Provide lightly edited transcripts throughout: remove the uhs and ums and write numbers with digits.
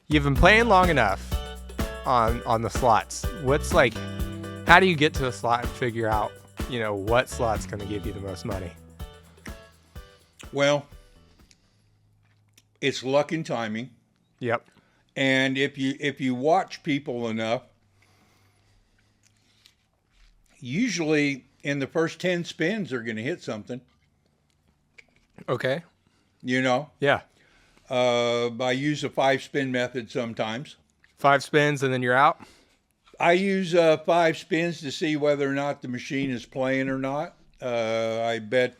You've been playing long enough on the slots. What's like, how do you get to a slot and figure out, what slot's going to give you the most money? Well, it's luck and timing. Yep. And if you watch people enough, usually in the first 10 spins they're going to hit something. Okay. Yeah. I use a 5-spin method sometimes. 5 spins and then you're out? I use 5 spins to see whether or not the machine is playing or not. I bet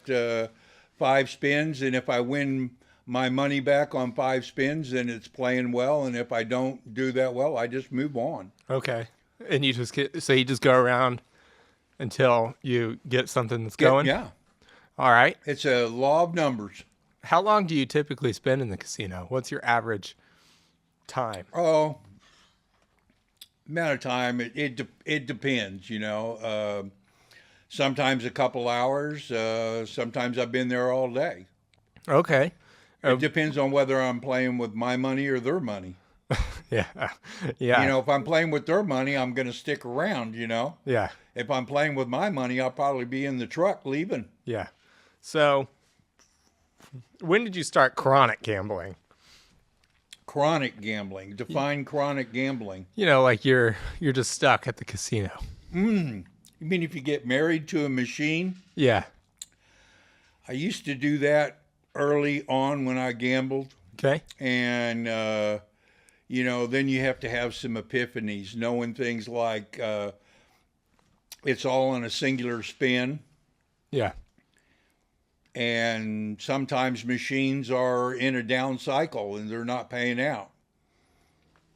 5 spins, and if I win my money back on 5 spins, then it's playing well. And if I don't do that well, I just move on. Okay. And you just go around until you get something that's going? Yeah. All right. It's a law of numbers. How long do you typically spend in the casino? What's your average time? Oh, amount of time. It depends, Sometimes a couple hours. Sometimes I've been there all day. Okay. It depends on whether I'm playing with my money or their money. Yeah. Yeah. If I'm playing with their money, I'm going to stick around, Yeah. If I'm playing with my money, I'll probably be in the truck leaving. Yeah. So, when did you start chronic gambling? Chronic gambling. Define chronic gambling. Like you're just stuck at the casino. You mean if you get married to a machine? Yeah. I used to do that early on when I gambled. Okay. And, then you have to have some epiphanies, knowing things like it's all on a singular spin. Yeah. And sometimes machines are in a down cycle and they're not paying out.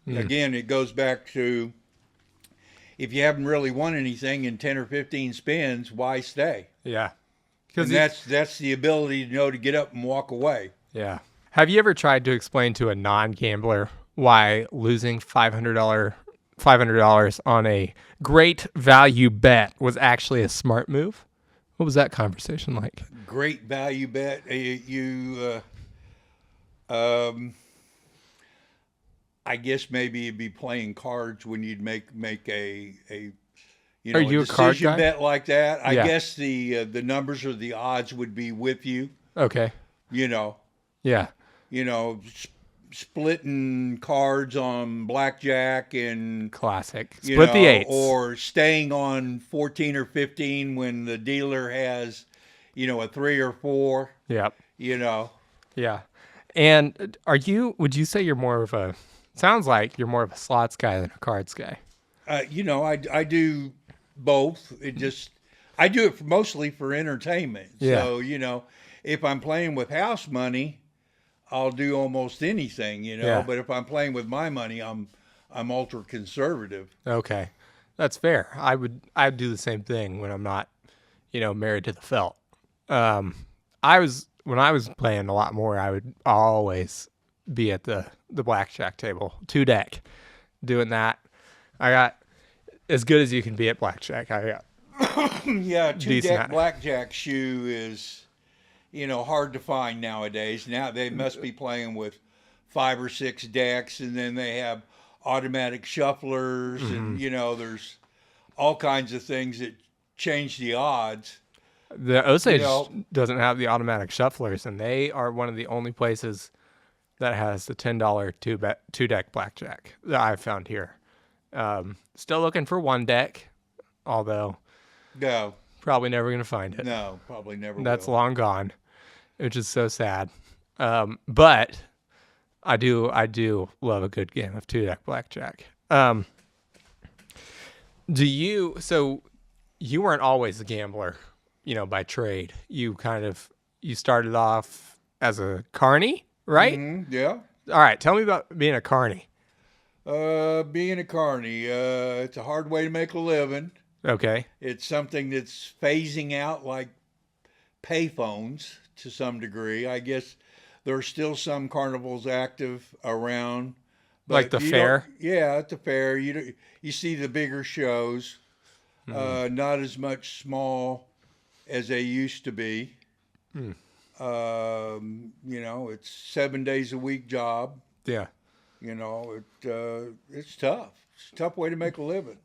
Again, it goes back to if you haven't really won anything in 10 or 15 spins, why stay? Yeah. And that's the ability to get up and walk away. Yeah. Have you ever tried to explain to a non-gambler why losing $500 on a great value bet was actually a smart move? What was that conversation like? Great value bet. I guess maybe you'd be playing cards when you'd make a Are you a card decision guy? bet like that. I Yeah. guess the numbers or the odds would be with you. Okay. Yeah. Splitting cards on blackjack and Classic. Split the eights. or staying on 14 or 15 when the dealer has, a 3 or 4. Yep. Yeah. And would you say sounds like you're more of a slots guy than a cards guy? I do both. I do it mostly for entertainment. Yeah. So, if I'm playing with house money, I'll do almost anything, Yeah. But if I'm playing with my money, I'm ultra conservative. Okay. That's fair. I'd do the same thing when I'm not, married to the felt. When I was playing a lot more, I would always be at the blackjack table, 2-deck, doing that. I got as good as you can be at blackjack. I got Yeah, 2-deck decent. blackjack shoe is, hard to find nowadays. Now they must be playing with 5 or 6 decks, and then they have automatic shufflers, and there's all kinds of things that change the odds. The Osage doesn't have the automatic shufflers, and they are one of the only places that has the $10 2-deck blackjack that I've found here. Still looking for 1-deck, although No, probably never going to find it. no, probably never. That's will. long gone, which is so sad. But I do love a good game of 2-deck blackjack. So you weren't always a gambler, by trade. You started off as a carney, right? Mm-hmm, yeah. All right. Tell me about being a carney. Being a carney, it's a hard way to make a living. Okay. It's something that's phasing out like payphones to some degree. I guess there's still some carnivals active around. Like the fair? Yeah, at the fair. You see the bigger shows, not as much small as they used to be. It's 7 days a week job. Yeah. You know, it's tough. It's a tough way to make a living.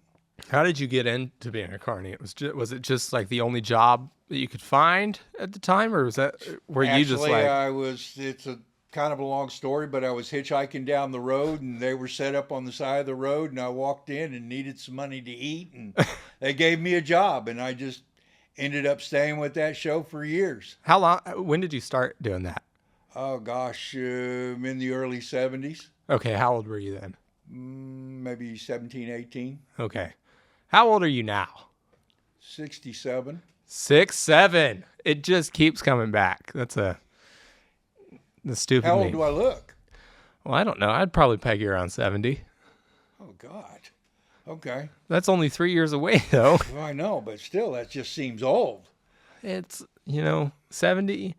How did you get into being a carney? Was it just like the only job that you could find at the time, or was that were you just Actually, like it's a kind of a long story, but I was hitchhiking down the road and they were set up on the side of the road and I walked in and needed some money to eat and they gave me a job and I just ended up staying with that show for years. how long? When did you start doing that? Oh gosh, in the early 70s, Okay, how old were you then? maybe 17, 18, Okay, how old are you now? 67. 6, 7. It just keeps coming back. The stupid How me. old do I look? Well, I don't know. I'd probably peg you around 70. Oh God. Okay. That's only 3 years away, though. Well, I know, but still, that just seems old. It's 70.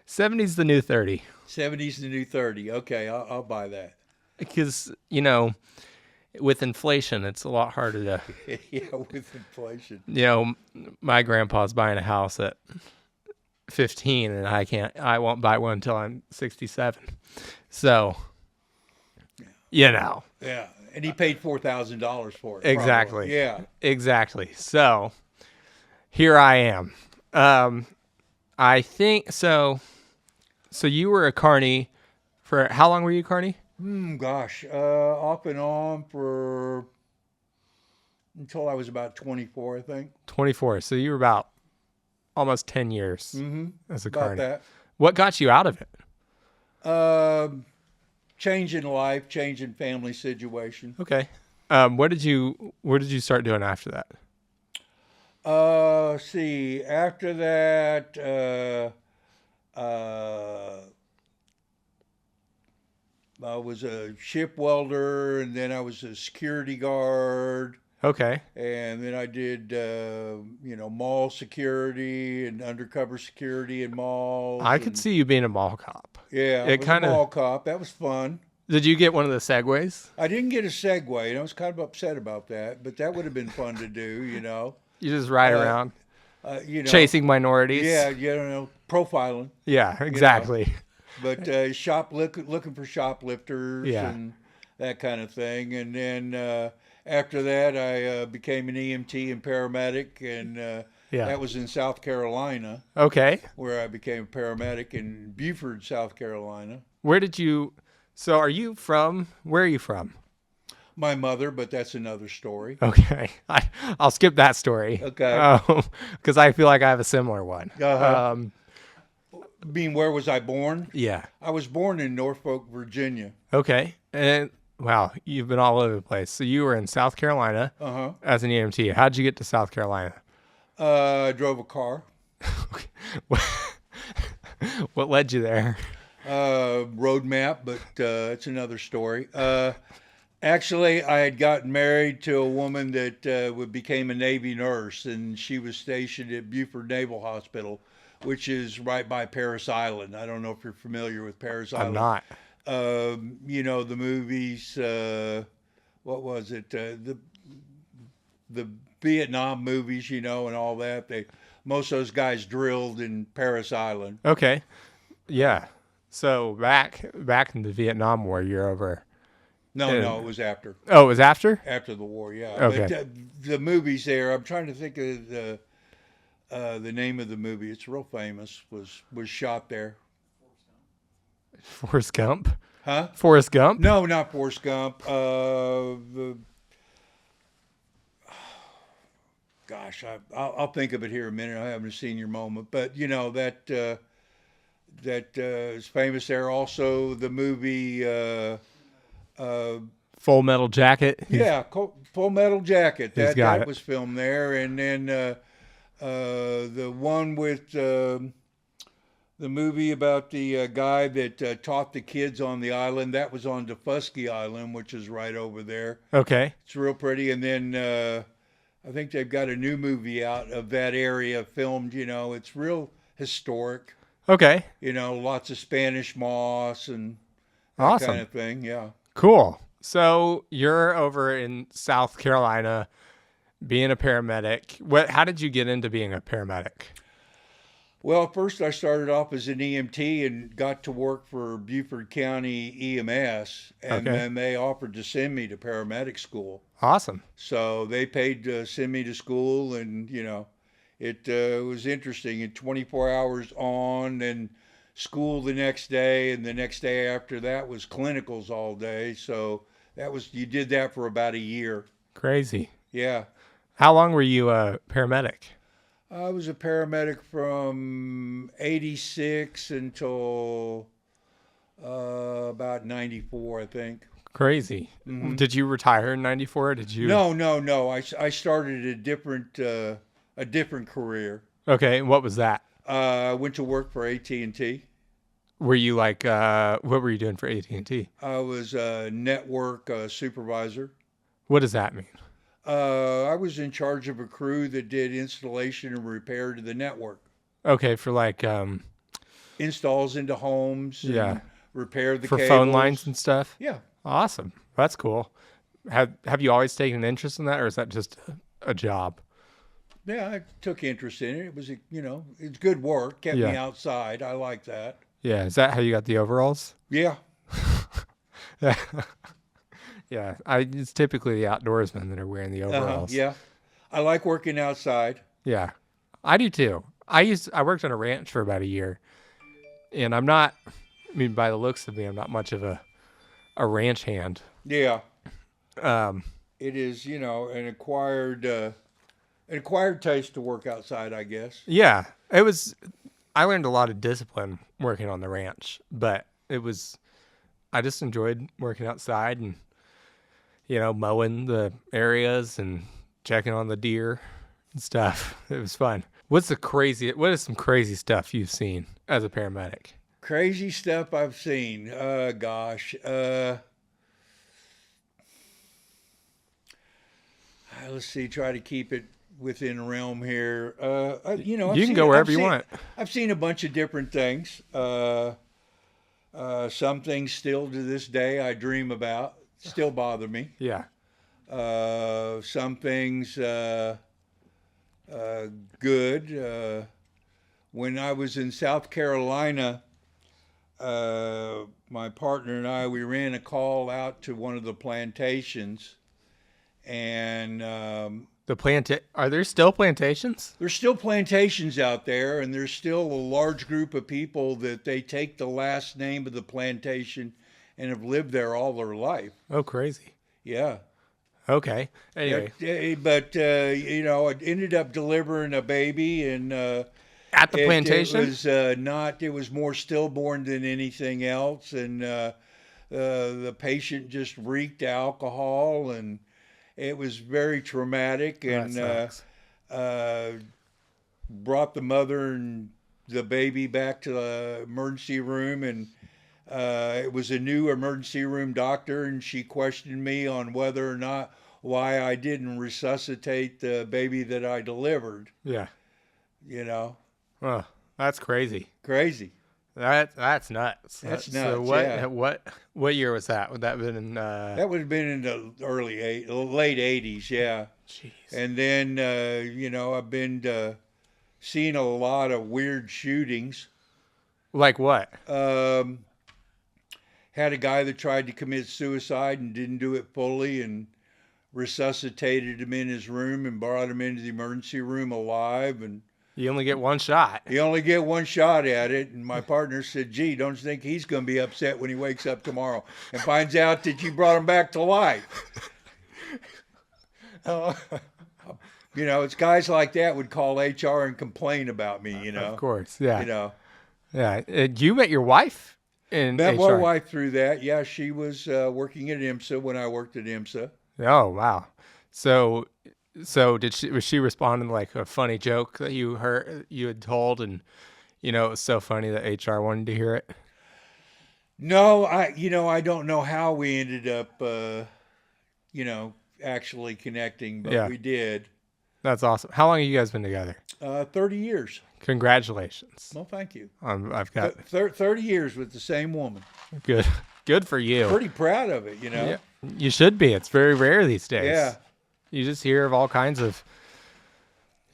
70's the new 30. 70's the new 30. Okay, I'll buy that. Because with inflation, it's a lot harder to. Yeah, with inflation. My grandpa's buying a house at 15, and I won't buy one until I'm 67. So, Yeah, and he paid $4,000 for it. exactly. Probably. Yeah. Exactly. So, here I am. I think so. So you were a carney for how long were you a carney? Gosh, off and on for until I was about 24, I think. 24. So you were about almost 10 years as a About carney. that. What got you out of it? Changing life, changing family situation. Okay. Where did you start doing after that? See, after that, I was a ship welder, and then I was a security guard, Okay. and then I did, mall security and undercover security in malls. I could and, see you being a mall cop. Yeah, it I was kinda- a mall cop. That was fun. Did you get one of the Segways? I didn't get a Segway, and I was kind of upset about that, but that would have been fun to do, You just ride Uh, around chasing. chasing minorities. Yeah, profiling. Yeah, exactly. But looking for shoplifters Yeah. and that kind of thing. And then after that, I became an EMT and paramedic, and Yeah. that was in South Carolina, Okay. where I became a paramedic in Beaufort, South Carolina. So where are you from? My mother, but that's another story. Okay. I'll skip that story. Okay. Because I feel like I have a similar one. Uh-huh. Where was I born? Yeah. I was born in Norfolk, Virginia. Okay. And wow, you've been all over the place. So you were in South Carolina Uh-huh. as an EMT. How'd you get to South Carolina? I drove a car. What led you there? Road map, but it's another story. Actually, I had gotten married to a woman that became a Navy nurse, and she was stationed at Beaufort Naval Hospital, which is right by Parris Island. I don't know if you're familiar with Parris Island. I'm not. The movies. What was it? The Vietnam movies, and all that. Most of those guys drilled in Parris Island. Okay. Yeah. So back in the Vietnam War, you're over. No, it was after. Oh, it was after? After the war, yeah. Okay. But the movies there, I'm trying to think of the name of the movie. It's real famous. Was shot there. Forrest Gump? Huh? Forrest Gump? No, not Forrest Gump. Gosh, I'll think of it here in a minute. I haven't seen your moment, but that is famous there. Also, the movie. Full Metal Jacket? Yeah, Full Metal Jacket. He's got That it. was filmed there, and then the one with the movie about the guy that taught the kids on the island. That was on Defusky Island, which is right over there. Okay. It's real pretty. And then I think they've got a new movie out of that area filmed. It's real historic. Okay. Lots of Spanish moss and that Awesome. kind of thing. Yeah. Cool. So you're over in South Carolina being a paramedic. How did you get into being a paramedic? Well, first I started off as an EMT and got to work for Beaufort County EMS, and Okay. then they offered to send me to paramedic school. Awesome. So they paid to send me to school, and it was interesting. And 24 hours on, and school the next day, and the next day after that was clinicals all day. So you did that for about a year. Crazy. Yeah. How long were you a paramedic? I was a paramedic from 86 until about 94, I think. Crazy. Hmm. Did you retire in 94? Did you? No, no, no. I started a different career. Okay. What was that? I went to work for AT&T. Were you like, what were you doing for AT&T? I was a network supervisor. What does that mean? I was in charge of a crew that did installation and repair to the network. Okay. For like, Installs into homes yeah, and repair the for cables. phone lines and stuff. Yeah. Awesome. That's cool. Have you always taken an interest in that, or is that just a job? Yeah, I took interest in it. It was, it's good work. Kept me Yeah. outside. I like that. Yeah. Is that how you got the overalls? Yeah. Yeah. Yeah. It's typically the outdoorsmen that are wearing the overalls. Yeah. I like working outside. Yeah. I do too. I worked on a ranch for about a year, and I mean, by the looks of me, I'm not much of a ranch hand. Yeah. Um, It is, an acquired taste to work outside, I guess. yeah, I learned a lot of discipline working on the ranch, but I just enjoyed working outside and, mowing the areas and checking on the deer and stuff. It was fun. What is some crazy stuff you've seen as a paramedic? Crazy stuff I've seen. Gosh. Let's see. Try to keep it within realm here. You can go wherever you want. I've seen a bunch of different things. Some things still to this day I dream about. Still bother me. Yeah. Some things good. When I was in South Carolina, my partner and I, we ran a call out to one of the plantations, and Are there still plantations? there's still plantations out there, and there's still a large group of people that they take the last name of the plantation and have lived there all their life. Oh, crazy. Yeah. Okay. Anyway, But I ended up delivering a baby, and at the plantation? It was not. It was more stillborn than anything else, and the patient just reeked alcohol, and it was very traumatic. And brought the mother and the baby back to the emergency room, and it was a new emergency room doctor, and she questioned me on whether or not why I didn't resuscitate the baby that I delivered. Yeah. Oh, that's crazy. crazy. That's nuts. That's So nuts. what year was that? Would that have been in That would have been in the late 80s, yeah. Jeez. And then, I've been seeing a lot of weird shootings. Like what? Had a guy that tried to commit suicide and didn't do it fully, and resuscitated him in his room and brought him into the emergency room alive. And You only get one shot. you only get one shot at it. And my partner said, gee, don't you think he's going to be upset when he wakes up tomorrow and finds out that you brought him back to life? Oh. It's guys like that would call HR and complain about me, Of course. Yeah. Yeah. You met your wife in Met HR. my wife through that. Yeah, she was working at IMSA when I worked at IMSA. Oh, wow. So was she responding to like a funny joke that you had told, and it was so funny that HR wanted to hear it? No, I don't know how we ended up, actually connecting, but Yeah. we did. That's awesome. How long have you guys been together? 30 years. Congratulations. Well, thank you. I've got 30 years with the same woman. good for you. Pretty proud of it, Yeah, you should be. It's very rare these days. Yeah. You just hear of all kinds of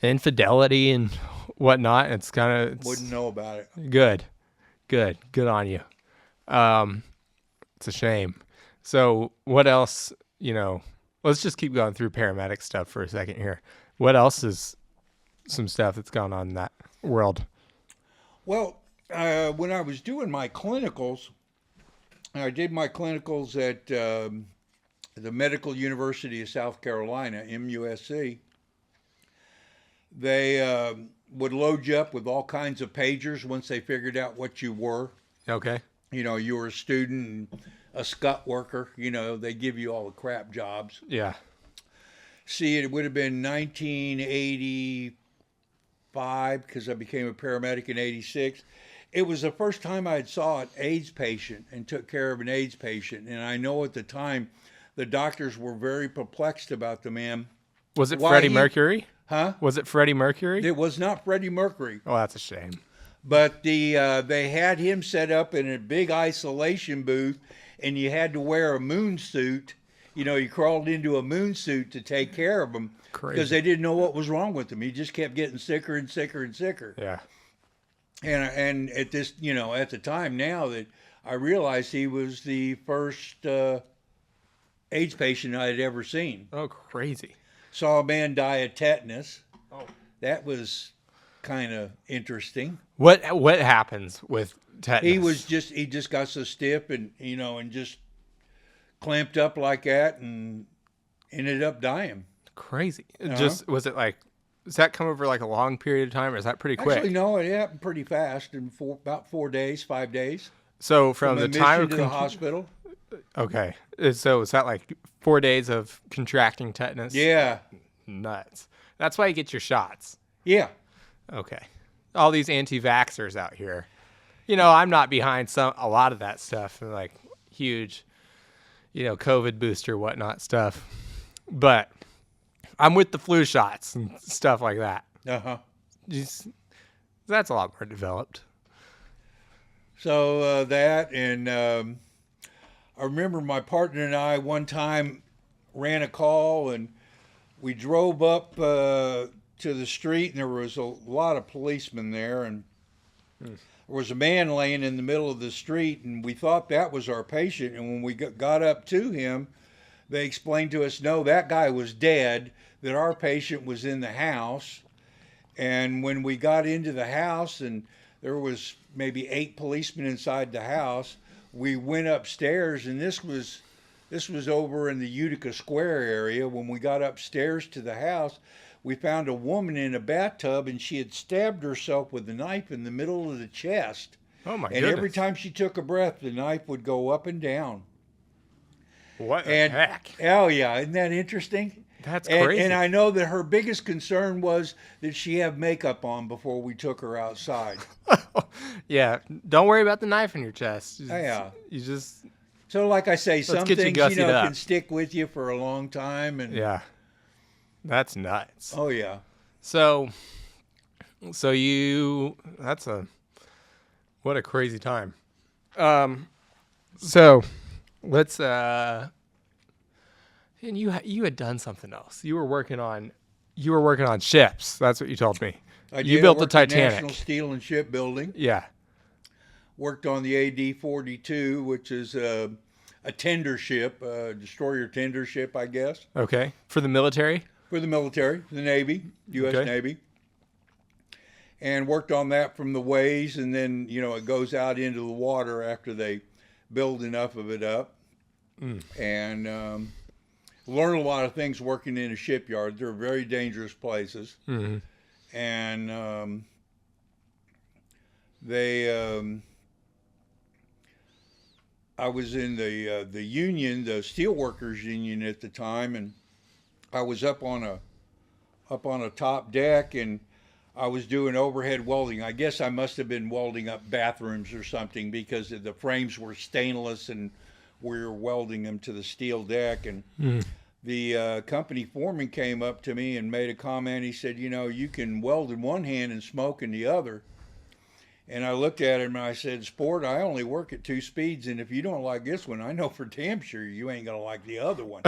infidelity and whatnot. It's kind of Wouldn't know about it. good on you. It's a shame. So what else? Let's just keep going through paramedic stuff for a second here. What else is some stuff that's gone on in that world? Well, when I was doing my clinicals, I did my clinicals at the Medical University of South Carolina, MUSC. They would load you up with all kinds of pagers once they figured out what you were. Okay. You were a student, and a scut worker. They give you all the crap jobs. Yeah. See, it would have been 1985 because I became a paramedic in 86. It was the first time I had saw an AIDS patient and took care of an AIDS patient. And I know at the time the doctors were very perplexed about the man. Was it Freddie Mercury? Huh? Was it Freddie Mercury? It was not Freddie Mercury. Oh, that's a shame. But they had him set up in a big isolation booth, and you had to wear a moon suit. You crawled into a moon suit to take care of him because they didn't know what was wrong with him. He just kept getting sicker and sicker and sicker. Yeah. And at this, at the time now that I realized he was the first AIDS patient I had ever seen. Oh, crazy. Saw a man die of tetanus. Oh. That was kind of interesting. What happens with tetanus? He just got so stiff and and just clamped up like that and ended up dying. Crazy. Just was it like? Does that come over like a long period of time, or is that pretty quick? Actually, no, it happened pretty fast in about 4 days, 5 days. So from the time of to the hospital. Okay, so is that like 4 days of contracting tetanus? Yeah. Nuts. That's why you get your shots. Yeah. Okay. All these anti-vaxxers out here. I'm not behind a lot of that stuff, like huge, COVID booster, whatnot stuff. But I'm with the flu shots and stuff like that. Uh-huh. That's a lot more developed. So that, and I remember my partner and I one time ran a call, and we drove up to the street, and there was a lot of policemen there, and there was a man laying in the middle of the street, and we thought that was our patient. And when we got up to him, they explained to us, no, that guy was dead, that our patient was in the house. And when we got into the house, and there was maybe 8 policemen inside the house, we went upstairs, and this was over in the Utica Square area. When we got upstairs to the house, we found a woman in a bathtub, and she had stabbed herself with a knife in the middle of the chest. Oh, my goodness. And every time she took a breath, the knife would go up and down. What the heck? Oh, yeah. Isn't that interesting? That's crazy. And I know that her biggest concern was that she have makeup on before we took her outside. Yeah. Don't worry about the knife in your chest. Yeah. You just... So like I say, some things, can stick with you for a long time. And yeah. That's nuts. Oh, yeah. So what a crazy time. So let's, and you had done something else. You were working on ships. That's what you told me. You built the Titanic. National Steel and Shipbuilding. Yeah. Worked on the AD-42, which is a tender ship, a destroyer tender ship, I guess. Okay. For the military? For the military, the Navy, U.S. Navy. And worked on that from the ways, and then, it goes out into the water after they build enough of it up. And learn a lot of things working in a shipyard. They're very dangerous places. Mm-hmm. And I was in the union, the steelworkers union at the time, and I was up on a top deck, and I was doing overhead welding. I guess I must have been welding up bathrooms or something because the frames were stainless, and we were welding them to the steel deck. And the company foreman came up to me and made a comment. He said, you can weld in one hand and smoke in the other. And I looked at him and I said, Sport, I only work at 2 speeds, and if you don't like this one, I know for damn sure you ain't going to like the other one.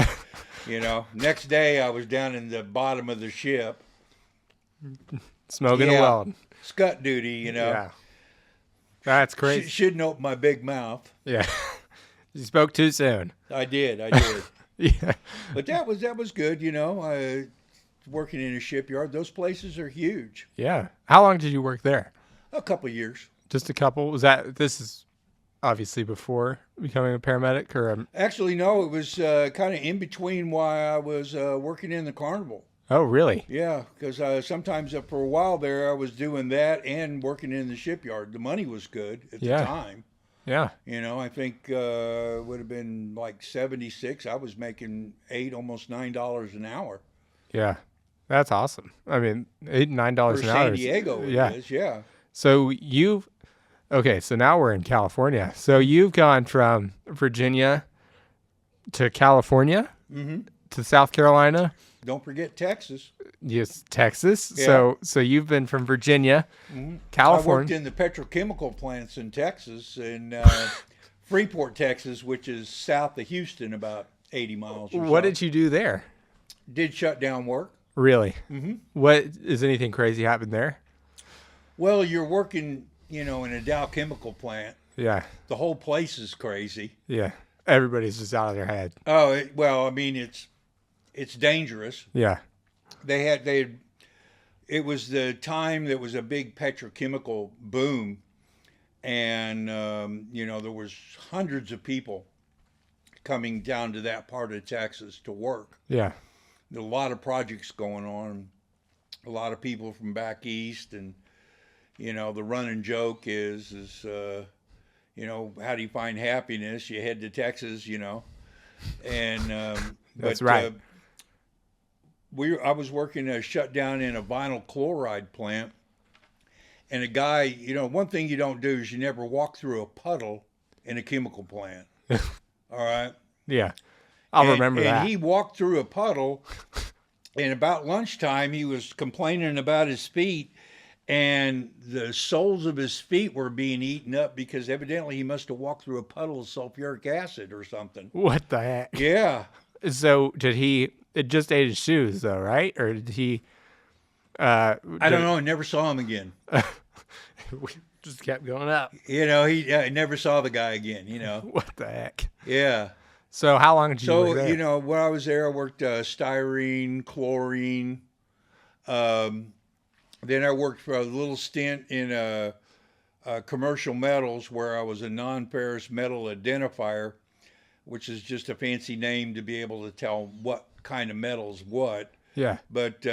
Next day I was down in the bottom of the ship. Smoking a weld. Scut duty, you know. Yeah. That's crazy. Shouldn't open my big mouth. Yeah. You spoke too soon. I did. Yeah. But that was good, you know. Working in a shipyard, those places are huge. Yeah. How long did you work there? A couple of years. Just a couple? This is obviously before becoming a paramedic or Actually, no, it was kind of in between while I was working in the carnival. Oh, really? Yeah, because sometimes for a while there, I was doing that and working in the shipyard. The money was good at the time. Yeah. You know, I think it would have been like 76. I was making almost $9 an hour. Yeah. That's awesome. I mean, $8, $9 an hour. San Diego, it is, yeah. So so now we're in California. So you've gone from Virginia to California to South Carolina. Don't forget Texas. Yes, Texas. Yeah. So you've been from Virginia, California. I worked in the petrochemical plants in Texas, in Freeport, Texas, which is south of Houston, about 80 miles or so. What did you do there? Did shut down work. Really? Mm-hmm. What is anything crazy happened there? Well, you're working, you know, in a Dow chemical plant. Yeah. The whole place is crazy. Yeah. Everybody's just out of their head. Oh, well, I mean, it's dangerous. Yeah. It was the time that was a big petrochemical boom, and you know, there was hundreds of people coming down to that part of Texas to work. Yeah. There were a lot of projects going on, a lot of people from back east, and you know, the running joke is you know, how do you find happiness? You head to Texas, you know, and that's right. I was working shut down in a vinyl chloride plant, and a guy, you know, one thing you don't do is you never walk through a puddle in a chemical plant. All right. Yeah. I'll remember that. And he walked through a puddle, and about lunchtime, he was complaining about his feet, and the soles of his feet were being eaten up because evidently he must have walked through a puddle of sulfuric acid or something. What the heck? Yeah. So it just ate his shoes though, right? Or did he? I don't know. I never saw him again. We just kept going up. You know, I never saw the guy again, you know. What the heck? Yeah. So how long did you work there? So, you know, when I was there, I worked styrene, chlorine. Then I worked for a little stint in commercial metals where I was a non-ferrous metal identifier, which is just a fancy name to be able to tell what kind of metal's what. Yeah. But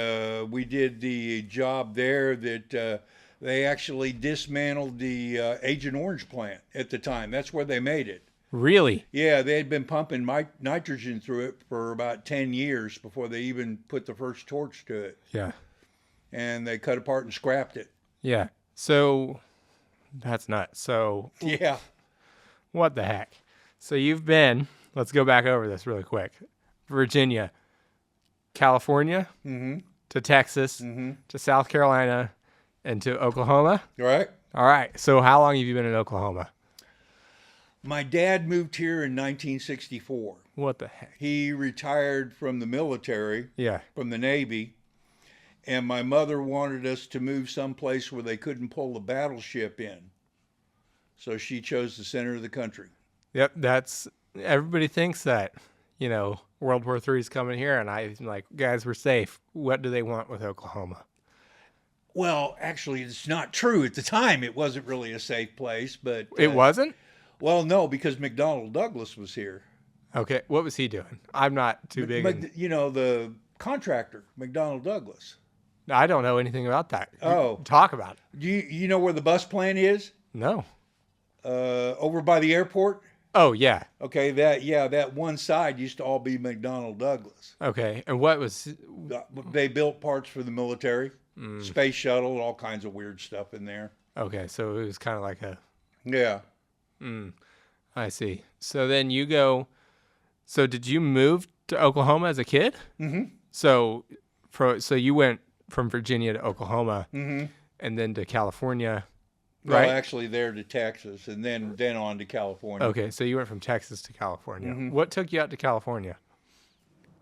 we did the job there that they actually dismantled the Agent Orange plant at the time. That's where they made it. Really? Yeah, they had been pumping nitrogen through it for about 10 years before they even put the first torch to it. Yeah. And they cut apart and scrapped it. Yeah. So that's nuts. So yeah. What the heck? So let's go back over this really quick. Virginia, California, to Texas, to South Carolina, and to Oklahoma. Right. All right. So how long have you been in Oklahoma? My dad moved here in 1964. What the heck? He retired from the military, from the Navy, and my mother wanted us to move someplace where they couldn't pull a battleship in. So she chose the center of the country. Yep, everybody thinks that, you know, World War III is coming here, and I'm like, guys, we're safe. What do they want with Oklahoma? Well, actually, it's not true. At the time, it wasn't really a safe place, but... It wasn't? Well, no, because McDonnell Douglas was here. Okay, what was he doing? I'm not too big. You know, the contractor, McDonnell Douglas. I don't know anything about that. Oh. Talk about it. Do you know where the bus plant is? No. Over by the airport? Oh, yeah. Okay, that one side used to all be McDonnell Douglas. Okay, and what was... They built parts for the military, space shuttle, all kinds of weird stuff in there. Okay, so it was kind of like a... Yeah. I see. So then so did you move to Oklahoma as a kid? Mm-hmm. So you went from Virginia to Oklahoma and then to California, right? Well, actually there to Texas and then on to California. Okay, so you went from Texas to California. What took you out to California?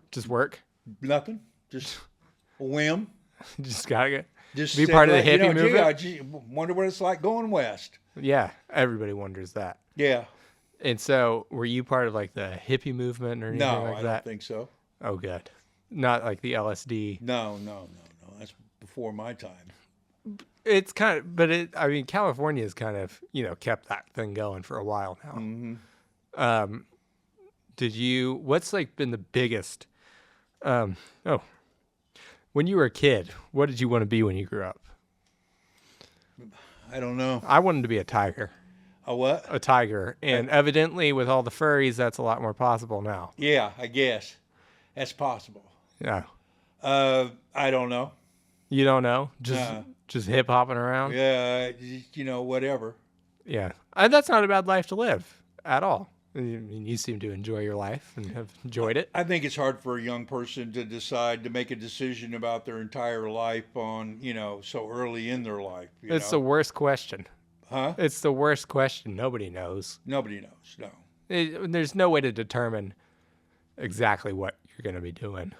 Just work? Nothing. Just a whim. Just got to get... Just Be said, part of the like, hippie gee, movement? I wonder what it's like going west. Yeah, everybody wonders that. Yeah. And so, were you part of like the hippie movement or anything No, like I that? don't think so. Oh, good. Not like the LSD. No. That's before my time. It's kind of, but I mean, California has kind of, kept that thing going for a while now. Mm-hmm. What's like been the biggest, oh, when you were a kid, what did you want to be when you grew up? I don't know. I wanted to be a tiger. A what? A tiger. And evidently, with all the furries, that's a lot more possible now. Yeah, I guess. That's possible. Yeah. I don't know. You don't know? Just hip hopping around? Yeah, whatever. Yeah. That's not a bad life to live at all. I mean, you seem to enjoy your life and have enjoyed it. I think it's hard for a young person to decide to make a decision about their entire life on, so early in their life. It's the worst question. Huh? It's the worst question. Nobody knows. Nobody knows. No. There's no way to determine exactly what you're going to be doing,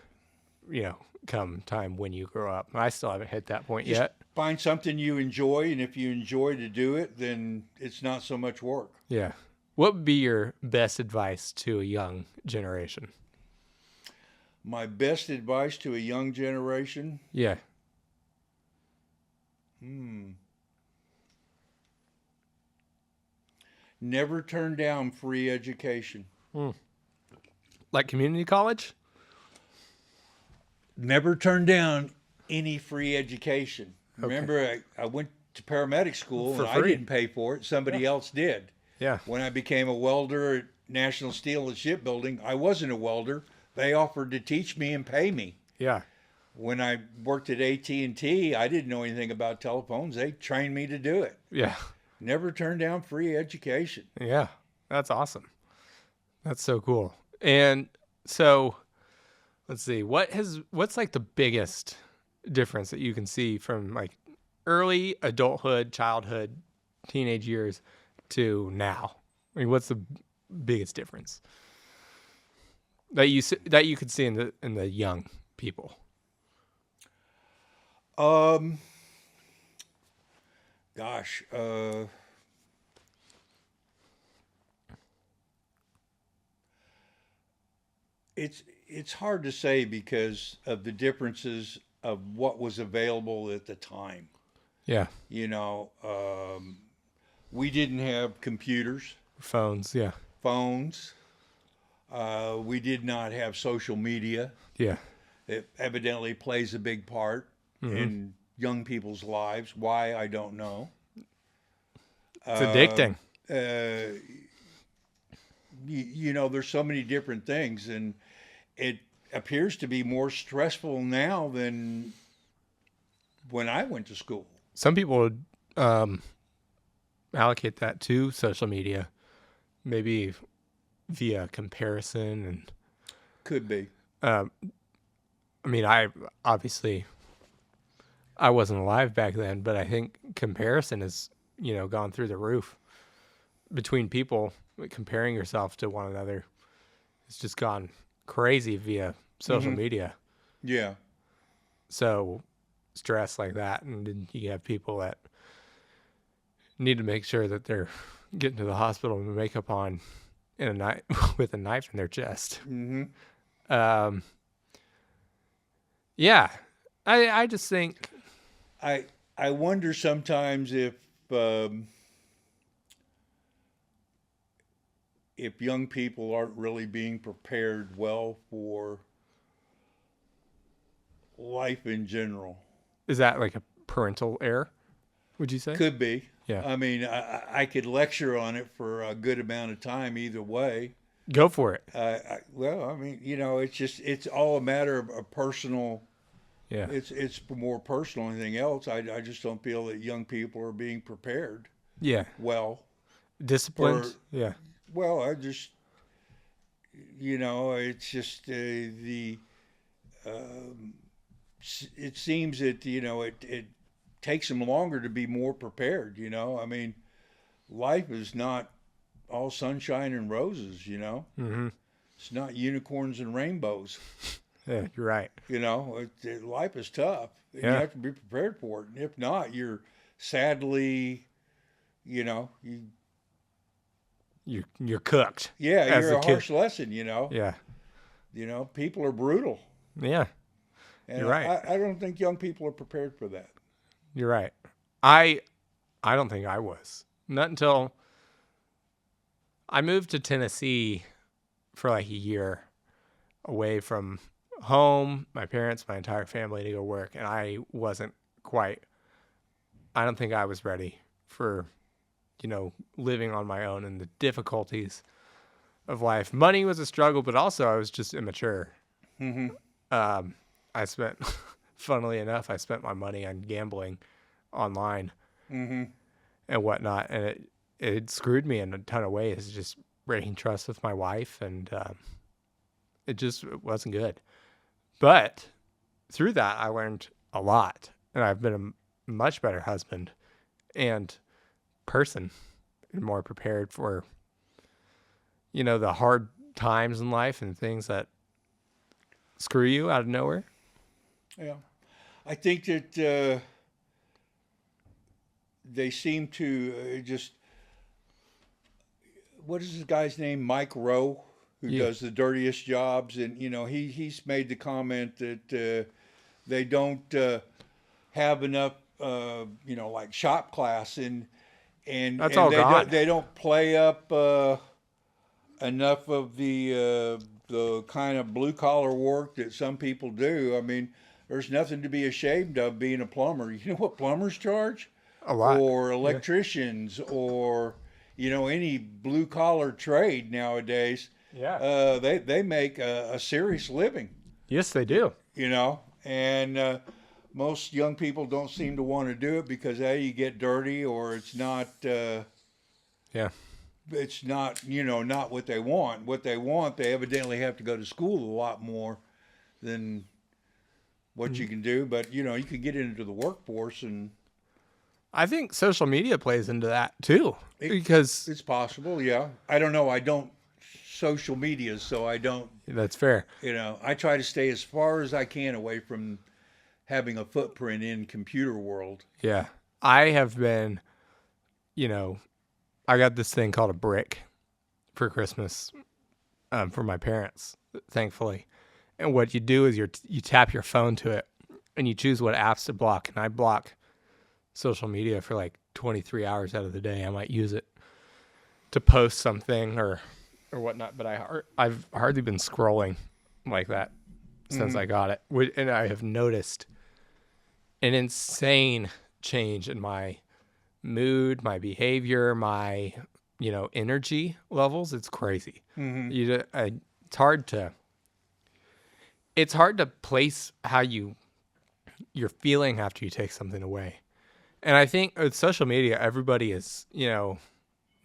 come time when you grow up. I still haven't hit that point Just yet. find something you enjoy, and if you enjoy to do it, then it's not so much work. Yeah. What would be your best advice to a young generation? My best advice to a young generation? Yeah. Never turn down free education. Like community college? Never turn down any free education. Okay. Remember, I went to paramedic school For and free. I didn't pay for it. Somebody else did. Yeah. When I became a welder at National Steel and Shipbuilding, I wasn't a welder. They offered to teach me and pay me. Yeah. When I worked at AT&T, I didn't know anything about telephones. They trained me to do it. Yeah. Never turn down free education. Yeah. That's awesome. That's so cool. And so let's see, what's like the biggest difference that you can see from like early adulthood, childhood, teenage years to now? I mean, what's the biggest difference that you could see in the young people? Gosh, it's hard to say because of the differences of what was available at the time. Yeah. We didn't have computers, Phones. Yeah. phones. We did not have social media. Yeah. It evidently plays a big part in young people's lives. Why, I don't know. It's addicting. There's so many different things, and it appears to be more stressful now than when I went to school. Some people would allocate that to social media, maybe via comparison. And Could be. I mean, I wasn't alive back then, but I think comparison has, gone through the roof between people. Comparing yourself to one another, it's just gone crazy via social media. Yeah. So stress like that, and then you have people that need to make sure that they're getting to the hospital with makeup on in a knife with a knife in their chest. Yeah, I just think I wonder sometimes if young people aren't really being prepared well for life in general. is that like a parental error? Would you say? Could be. Yeah. I mean, I could lecture on it for a good amount of time either way. Go for it. It's all a matter of a personal. Yeah. It's more personal than anything else. I just don't feel that young people are being prepared Yeah. well. Disciplined. Yeah. Well, it's just it seems that, it takes them longer to be more prepared, I mean, life is not all sunshine and roses, Mm-hmm. It's not unicorns and rainbows. Yeah, you're right. Life is tough, and you Yeah, have to be prepared for it. And if not, you're sadly, you you're cooked yeah, as you're a a kid. harsh lesson. Yeah, People are brutal, yeah, and you're right. I don't think young people are prepared for that. You're right. I I don't think I was. Not until I moved to Tennessee for like a year away from home, my parents, my entire family to go work, and I wasn't quite. I don't think I was ready for living on my own and the difficulties of life. Money was a struggle, but also I was just immature. Hmm. Um, I spent, funnily enough, I spent my money on gambling online Hmm. and whatnot, and it screwed me in a ton of ways. Just breaking trust with my wife, and it wasn't good. But through that, I learned a lot, and I've been a much better husband and person, and more prepared for the hard times in life and things that screw you out of nowhere. Yeah, I think that they seem to just what is this guy's name? Mike Rowe, who Yeah, does the dirtiest jobs, and he's made the comment that they don't have enough, like shop class, and that's and all gone. they don't play up enough of the kind of blue collar work that some people do. I mean, there's nothing to be ashamed of being a plumber. You know what plumbers charge? A lot. Or Yeah. electricians, or any blue collar trade nowadays. Yeah. They make a serious living, Yes, they do. and most young people don't seem to want to do it because you get dirty, or Yeah. it's not not what they want. What they want, they evidently have to go to school a lot more than what you can do. But you can get into the workforce, and I think social media plays into that too, it, because it's possible. Yeah, I don't know. I don't social media, so I don't. that's fair. I try to stay as far as I can away from having a footprint in computer world. Yeah. I have been, you know, I got this thing called a brick for Christmas for my parents, thankfully. And what you do is you tap your phone to it and you choose what apps to block. And I block social media for like 23 hours out of the day. I might use it to post something or whatnot, but I've hardly been scrolling like that since I got it. And I have noticed an insane change in my mood, my behavior, my energy levels. It's crazy. Mm-hmm. It's hard to place how you're feeling after you take something away. And I think with social media, everybody is,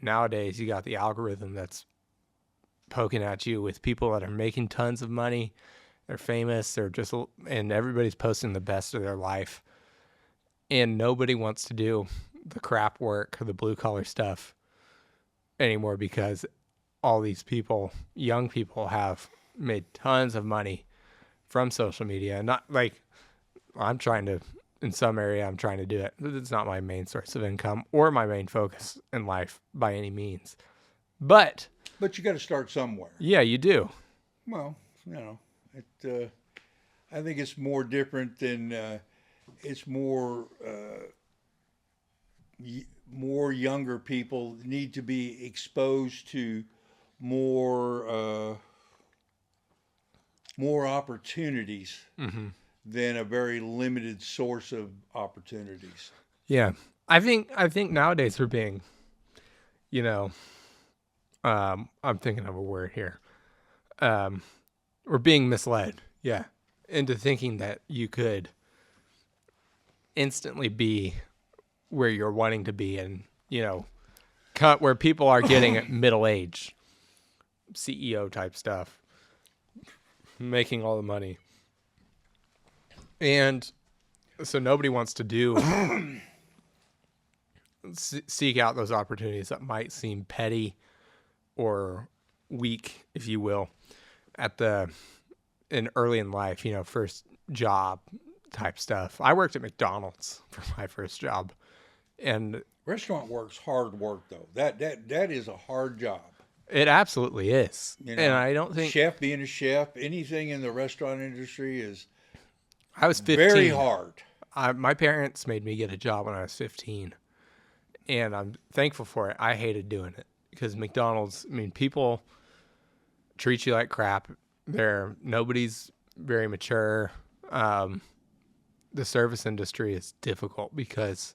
nowadays you got the algorithm that's poking at you with people that are making tons of money. They're famous. And everybody's posting the best of their life. And nobody wants to do the crap work or the blue collar stuff anymore because all these people, young people, have made tons of money from social media. And not like in some area, I'm trying to do it. It's not my main source of income or my main focus in life by any means. But you got to start somewhere. yeah, you do. Well, it. I think it's more different than it's more more younger people need to be exposed to more more opportunities than a very limited source of opportunities. Yeah. I think nowadays we're being, I'm thinking of a word here. We're being misled. Yeah. Into thinking that you could instantly be where you're wanting to be and, cut where people are getting at middle age, CEO type stuff, making all the money. And so nobody wants to seek out those opportunities that might seem petty or weak, if you will, in early in life, first job type stuff. I worked at McDonald's for my first job, and Restaurant work's hard work though. That is a hard job. it absolutely is. You And know, I don't think chef being a chef, anything in the restaurant industry is I was 15. very hard. My parents made me get a job when I was 15, and I'm thankful for it. I hated doing it because McDonald's, people treat you like crap. Nobody's very mature. The service industry is difficult because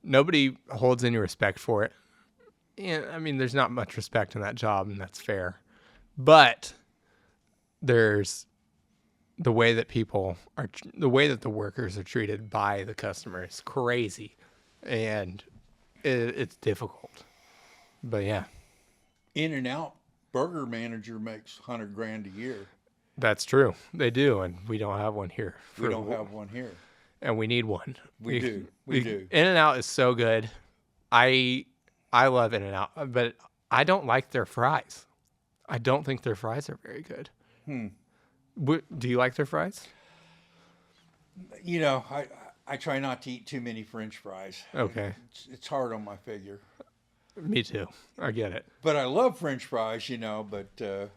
nobody holds any respect for it. And there's not much respect in that job, and that's fair. But there's the way that the way that the workers are treated by the customer is crazy, and it's difficult. But yeah, In-N-Out burger manager makes $100,000 a year. that's true. They do, and we don't have one here. We don't have one here. And we need one. We do. In-N-Out is so good. I love In-N-Out, but I don't like their fries. I don't think their fries are very good. Do you like their fries? I try not to eat too many French fries. Okay. It's hard on my figure. Me too. I get it. But I love French fries, but no,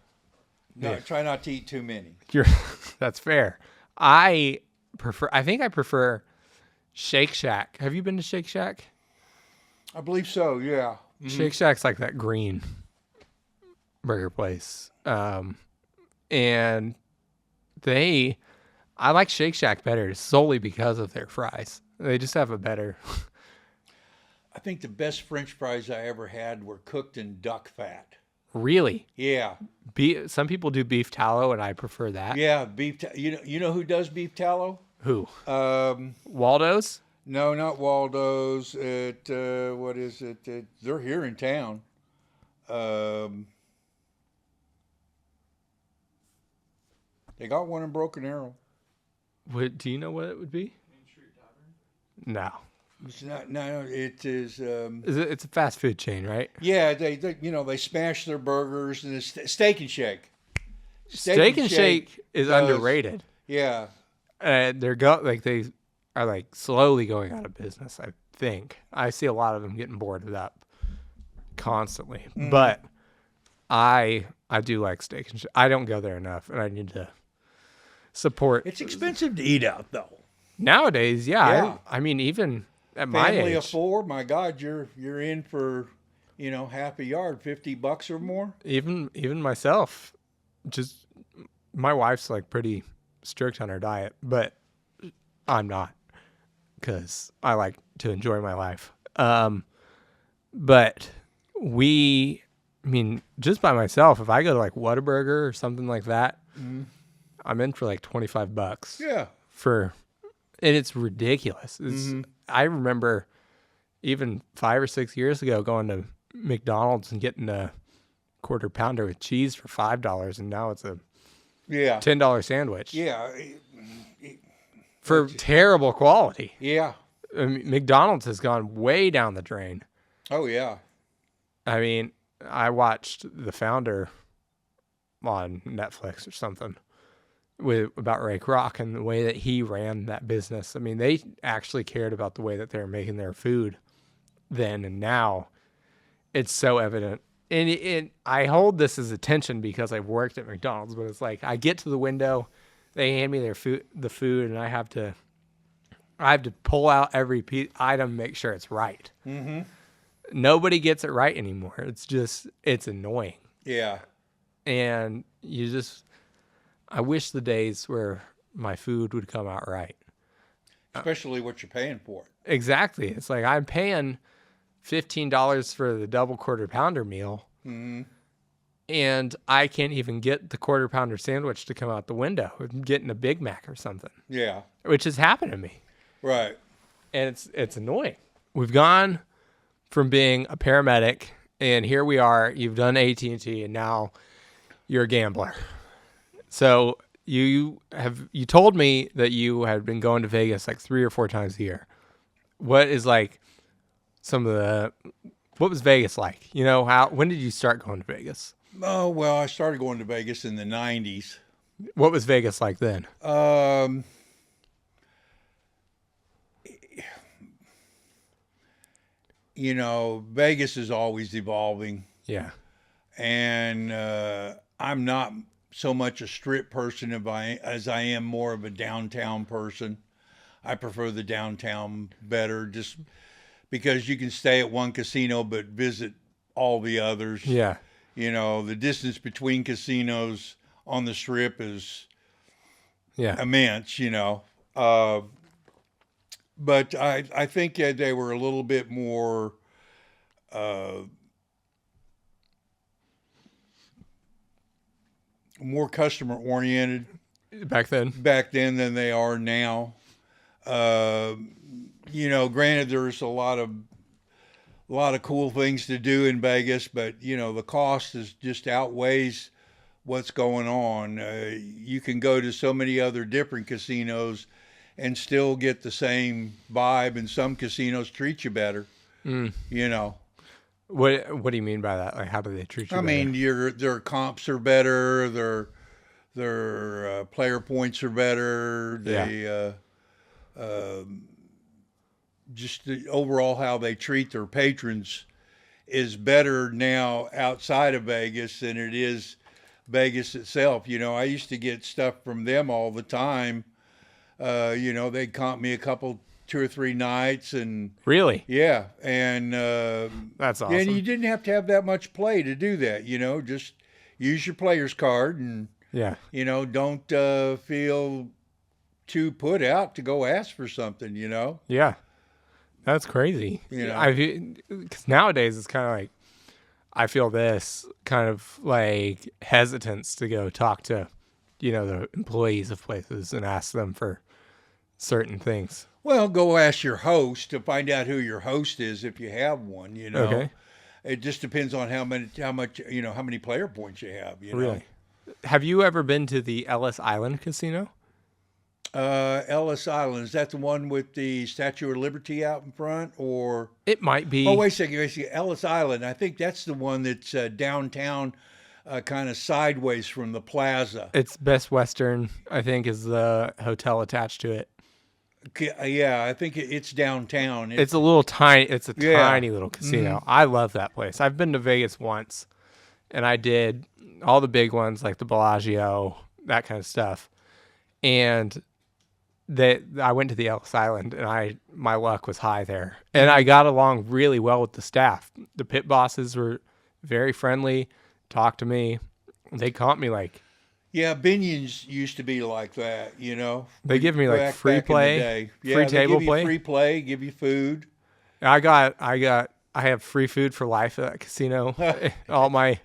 Yeah. I try not to eat too many. That's fair. I think I prefer Shake Shack. Have you been to Shake Shack? I believe so, yeah. Shake Shack's like that green burger place. And I like Shake Shack better solely because of their fries. They just have a better. I think the best French fries I ever had were cooked in duck fat. Really? Yeah. Some people do beef tallow, and I prefer that. Yeah, you know who does beef tallow? Who? Waldo's? No, not Waldo's. What is it? They're here in town. They got one in Broken Arrow. Do you know what it would be? Main Street Tavern? No. It's not. No, it is. It's a fast food chain, right? Yeah, they smash their burgers and it's Steak and Shake. Steak and Shake is underrated. Yeah. They are like slowly going out of business. I think I see a lot of them getting boarded up constantly, but I do like Steak and Shake. I don't go there enough, and I need to support. It's expensive to eat out though. Nowadays, Yeah. Even at my Family age, of four, my God, you're in for, half a yard, $50 or more. even myself, just my wife's like pretty strict on her diet, but I'm not because I like to enjoy my life. But just by myself, if I go to like Whataburger or something like that, I'm in for like $25. Yeah. And it's ridiculous. I remember even 5 or 6 years ago going to McDonald's and getting a quarter pounder with cheese for $5, and now it's a $10 sandwich. Yeah. For terrible quality. Yeah. McDonald's has gone way down the drain. Oh, yeah. I watched The Founder on Netflix or something about Ray Kroc and the way that he ran that business. They actually cared about the way that they were making their food then, and now it's so evident. And I hold this as attention because I've worked at McDonald's, but it's like I get to the window, they hand me the food, and I have to pull out every item, make sure it's right. Mm-hmm. Nobody gets it right anymore. It's annoying. Yeah. And I wish the days where my food would come out right. Especially what you're paying for it. Exactly. It's like I'm paying $15 for the double quarter pounder meal. Mm-hmm. And I can't even get the quarter pounder sandwich to come out the window. I'm getting a Big Mac or something. Yeah. Which has happened to me. Right. And it's annoying. We've gone from being a paramedic, and here we are. You've done AT&T, and now you're a gambler. So you told me that you had been going to Vegas like 3 or 4 times a year. What is like what was Vegas like? When did you start going to Vegas? Oh, well, I started going to Vegas in the 90s. What was Vegas like then? Vegas is always evolving, Yeah. and I'm not so much a strip person as I am more of a downtown person. I prefer the downtown better, just because you can stay at one casino but visit all the others. Yeah. The distance between casinos on the strip is Yeah. immense. Uh, but I think that they were a little bit uh, more customer oriented Back then. back then than they are now. Uh, Granted, there's a lot of cool things to do in Vegas, but the cost is just outweighs what's going on. You can go to so many other different casinos and still get the same vibe, and some casinos treat you better. Mm. You know, What do you mean by that? Like, how do they treat you I better? mean, their comps are better, their player points are better. Just the overall how they treat their patrons is better now outside of Vegas than it is Vegas itself. I used to get stuff from them all the time. They'd comp me a couple, 2 or 3 nights, and Really? yeah, and That's and you awesome. didn't have to have that much play to do that. Just use your player's card, and Yeah. don't feel too put out to go ask for something. Yeah. That's crazy. You know. I because nowadays it's kind of like I feel this kind of like hesitance to go talk to, the employees of places and ask them for certain things. Well, go ask your host to find out who your host is if you have one. Okay. It just depends on how many player points you have. Really? Have you ever been to the Ellis Island Casino? Ellis Island, is that the one with the Statue of Liberty out in front, or? It might be. Oh, wait a second. Ellis Island. I think that's the one that's downtown, kind of sideways from the plaza. It's Best Western, I think, is the hotel attached to it. Yeah, I think it's downtown. It's a little tiny. It's a Yeah. tiny little casino. I love that place. I've been to Vegas once, and I did all the big ones like the Bellagio, that kind of stuff. And I went to the Ellis Island, and my luck was high there, and I got along really well with the staff. The pit bosses were very friendly, talked to me. They caught me like Yeah, Binion's used to be like that. they give me like Back free in the play, day. Yeah, free they table give you play. free play, give you food. I have free food for life at that casino. all my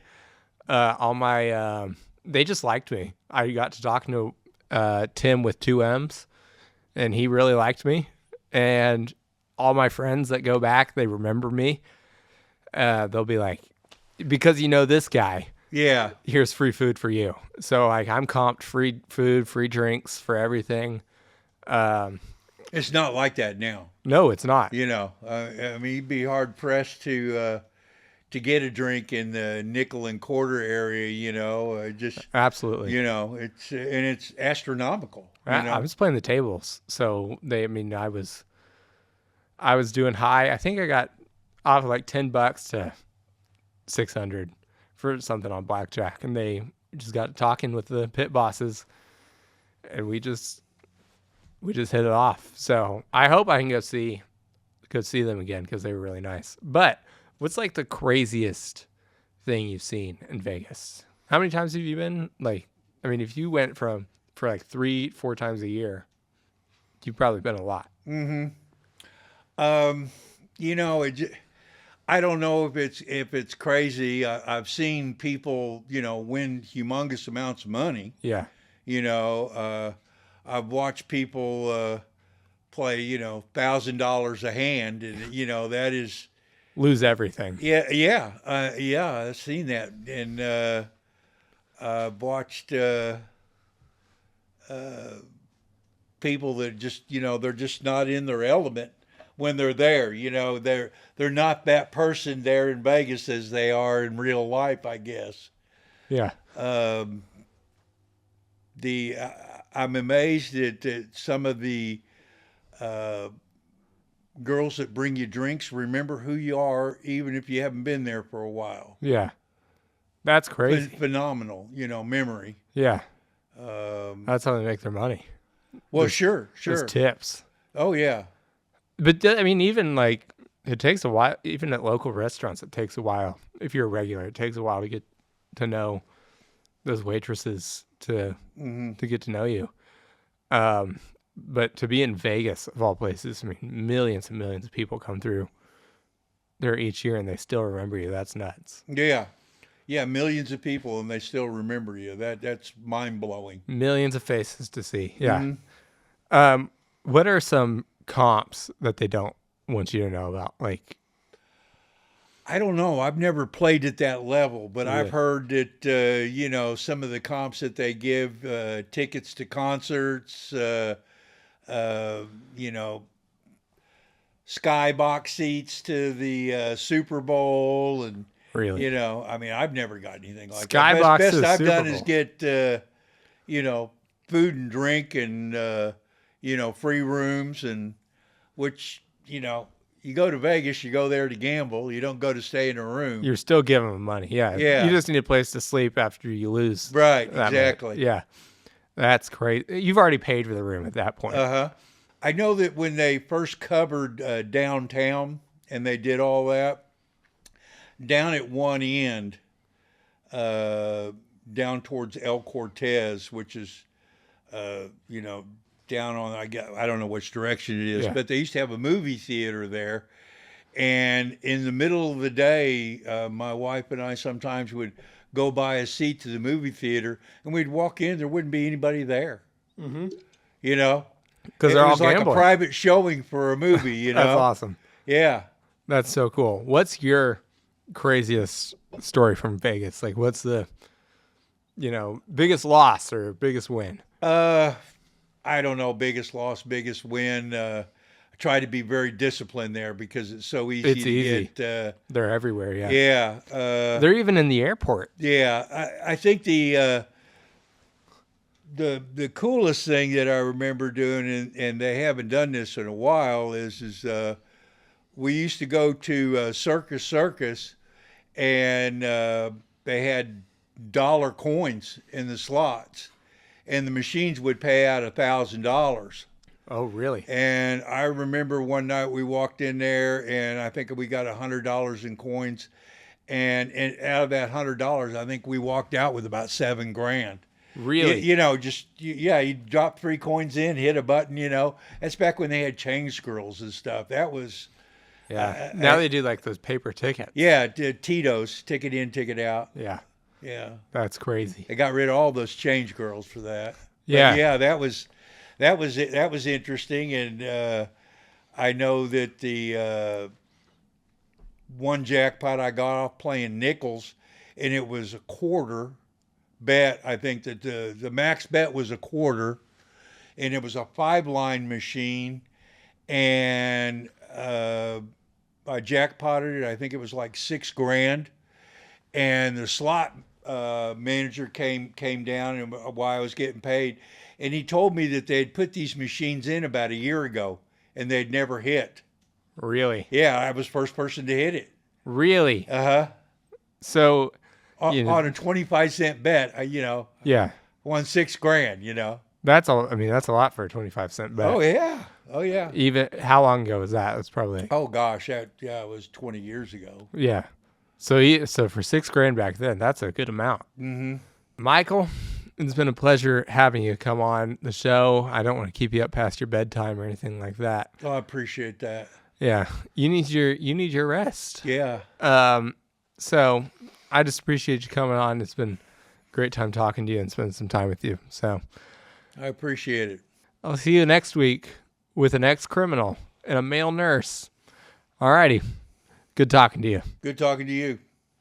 they just liked me. I got to talk to Tim with 2 M's, and he really liked me. And all my friends that go back, they remember me. They'll be like, because this guy, Yeah. here's free food for you. So like I'm comped free food, free drinks for everything. It's not like that now. No, it's not. I mean, you'd be hard pressed to get a drink in the nickel and quarter area. Just Absolutely. it's astronomical. I was playing the tables, so I was doing high. I think I got off like $10 to 600 for something on blackjack, and they just got talking with the pit bosses, and we just hit it off. So I hope I can go see them again because they were really nice. But what's like the craziest thing you've seen in Vegas? How many times have you been? Like, I mean, if you went for like 3-4 times a year, you've probably been a lot. Mm-hmm. I don't know if it's crazy. I've seen people, win humongous amounts of money. Yeah. I've watched people play, $1,000 a hand, and that is Lose everything. yeah. I've seen that, and I've watched people that just, they're just not in their element when they're there. They're not that person there in Vegas as they are in real life, I guess. Yeah. I'm amazed at some of the uh, girls that bring you drinks remember who you are, even if you haven't been there for a while. Yeah. That's crazy. Phenomenal, memory. Yeah. Um, That's how they make their money. well, Just- sure. Just tips. Oh yeah. But I mean, even like it takes a while. Even at local restaurants, it takes a while. If you're a regular, it takes a while to get to know those waitresses to get to know you. But to be in Vegas, of all places, I mean, millions and millions of people come through there each year, and they still remember you. That's nuts. Yeah. Yeah, millions of people and they still remember you. That's mind blowing. Millions of faces to see. Yeah. What are some comps that they don't want you to know about? Like, I don't know. I've never played at that level, but Yeah. I've heard that some of the comps that they give, tickets to concerts, skybox seats to the Super Bowl, and really? I mean, I've never got anything like Skybox that. to the Best I've Super done Bowl. is get food and drink and free rooms, and which you go to Vegas, you go there to gamble. You don't go to stay in a room. You're still giving them money. Yeah. Yeah. You just need a place to sleep after you lose. Right, that money. exactly. Yeah. That's crazy. You've already paid for the room at that point. Uh-huh. I know that when they first covered downtown and they did all that, down at one end, down towards El Cortez, which is, down on, I don't know which direction it is, Yeah. but they used to have a movie theater there. And in the middle of the day, my wife and I sometimes would go buy a seat to the movie theater, and we'd walk in, there wouldn't be anybody there. Mhm. It Because they're all was like gambling. a private showing for a movie, That's awesome. Yeah. That's so cool. What's your craziest story from Vegas? Like, what's the, biggest loss or biggest win? I don't know, biggest loss, biggest win. I try to be very disciplined there because it's so easy It's to easy. get. They're everywhere. Yeah. Yeah. They're even in the airport. Yeah. I think the coolest thing that I remember doing, and they haven't done this in a while, is we used to go to Circus, and they had dollar coins in the slots, and the machines would pay out $1,000. Oh, really? And I remember one night we walked in there, and I think we got $100 in coins, and out of that $100, I think we walked out with about $7,000. Really? You drop 3 coins in, hit a button. That's back when they had change squirrels and stuff. That was. Yeah. Now they do like those paper tickets. Yeah, Tito's, ticket in, ticket out. Yeah. Yeah, That's crazy. they got rid of all those change girls for that. Yeah. But yeah, that was it. That was interesting, and I know that the one jackpot I got off playing nickels, and it was a quarter bet. I think that the max bet was a quarter, and it was a 5-line machine, and I jackpotted it. I think it was like $6,000, and the slot manager came down and while I was getting paid, and he told me that they'd put these machines in about a year ago, and they'd never hit. Really? Yeah, I was first person to hit it. Really? Uh-huh. So, On a 25-cent bet, yeah. won $6,000. That's all. I mean, that's a lot for a 25-cent bet. Oh yeah. Oh yeah. Even how long ago was that? It was probably. Oh gosh, it was 20 years ago. Yeah. So for $6,000 back then, that's a good amount. Mm-hmm. Michael, it's been a pleasure having you come on the show. I don't want to keep you up past your bedtime or anything like that. Oh, I appreciate that. Yeah. You need your rest. Yeah. So I just appreciate you coming on. It's been a great time talking to you and spending some time with you. So I appreciate it. I'll see you next week with an ex-criminal and a male nurse. All righty. Good talking to you. Good talking to you.